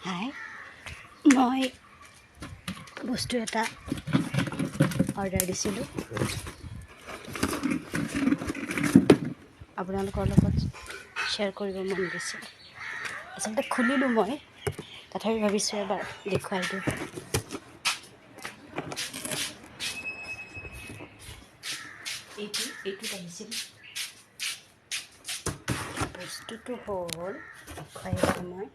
হাই মই বস্তু এটা অৰ্ডাৰ দিছিলোঁ আপোনালোকৰ লগত শ্বেয়াৰ কৰিব মন গৈছিল আচলতে খুলিলোঁ মই তথাপি ভাবিছোঁ এবাৰ দেখুৱাই দিওঁ এইটোত আহিছিল বস্তুটো হ'ল দেখুৱাই দিওঁ মই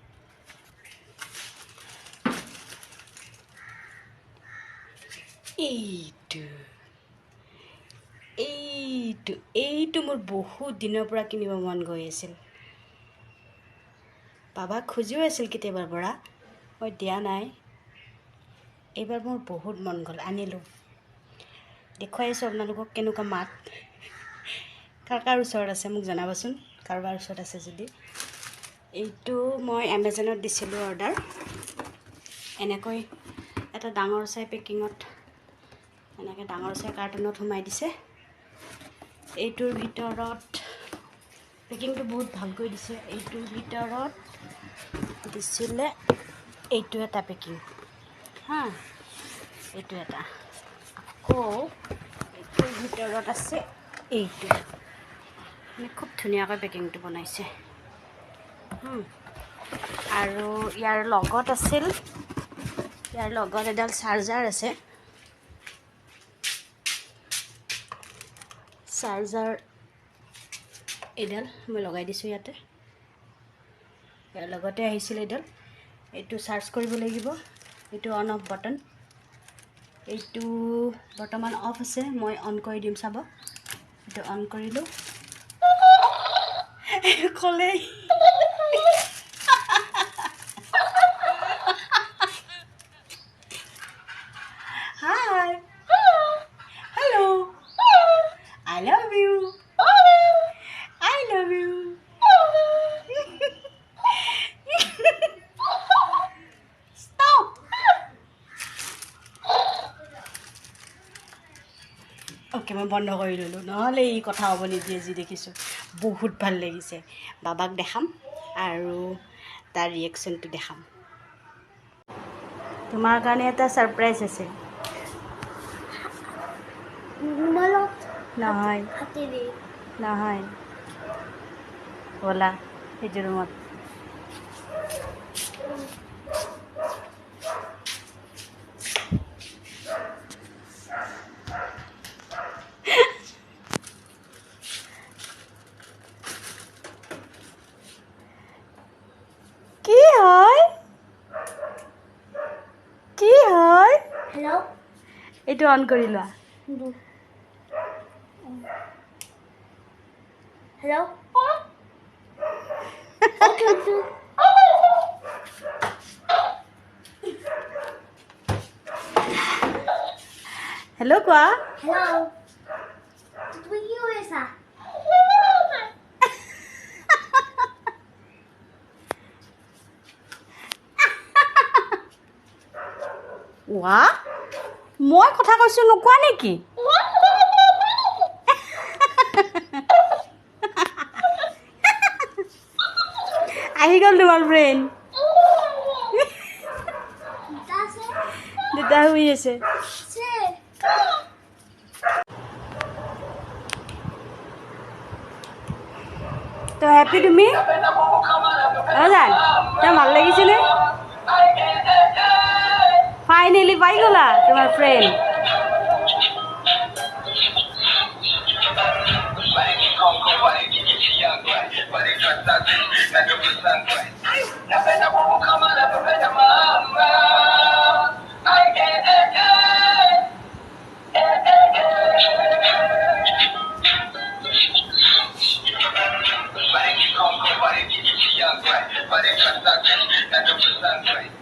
এইটো মোৰ বহুত দিনৰ পৰা কিনিব মন গৈ আছিল বাবাক খুজিও আছিল কেতিয়াবাৰ পৰা মই দিয়া নাই এইবাৰ মোৰ বহুত মন গ'ল আনিলোঁ দেখুৱাই আছোঁ আপোনালোকক কেনেকুৱা মাত কাৰ ওচৰত আছে মোক জনাবচোন কাৰোবাৰ ওচৰত আছে যদি এইটো মই এমাজনত দিছিলোঁ অৰ্ডাৰ এনেকৈ এটা ডাঙৰ চাই পেকিঙত এনেকৈ ডাঙৰ চাই কাৰ্টুনত সোমাই দিছে এইটোৰ ভিতৰত পেকিংটো বহুত ভালকৈ দিছে এইটোৰ ভিতৰত দিছিলে এইটো এটা পেকিং হা এইটো এটা আকৌ এইটোৰ ভিতৰত আছে এইটো মানে খুব ধুনীয়াকৈ পেকিংটো বনাইছে আৰু ইয়াৰ লগত আছিল ইয়াৰ লগত এডাল চাৰ্জাৰ আছে চাৰ্জাৰ এডাল মই লগাই দিছোঁ ইয়াতে ইয়াৰ লগতে আহিছিল এডাল এইটো চাৰ্জ কৰিব লাগিব এইটো অন অফ বটন এইটো বৰ্তমান অফ আছে মই অন কৰি দিম চাব এইটো অন কৰিলোঁ ক'লেই hi hello' I love you. I love you. Stop. Okay, মই বন্ধ কৰি ললোঁ নহ'লে এই কথা হ'ব নিদিয়ে যি দেখিছোঁ বহুত ভাল লাগিছে বাবাক দেখাম আৰু তাৰ ৰিয়েকশ্যনটো দেখাম তোমাৰ কাৰণে এটা ছাৰপ্ৰাইজ আছে নহয় নহয় ব'লা সেইটো ৰুমত কি হয় কি হয় হেল্ল' এইটো অন কৰি লোৱা Hello? হেল্ল' কোৱা Hello? What is that? ৱা মই কথা কৈছোঁ নোকোৱা নেকি আহি গ'ল তোমাৰ ফ্ৰেণ্ড দুটা শুই আছে তো হেপী তুমি জান তোমাৰ ভাল লাগিছেনে ফাইনেলি পাই গ'লা তোমাৰ ফ্ৰেণ্ড But it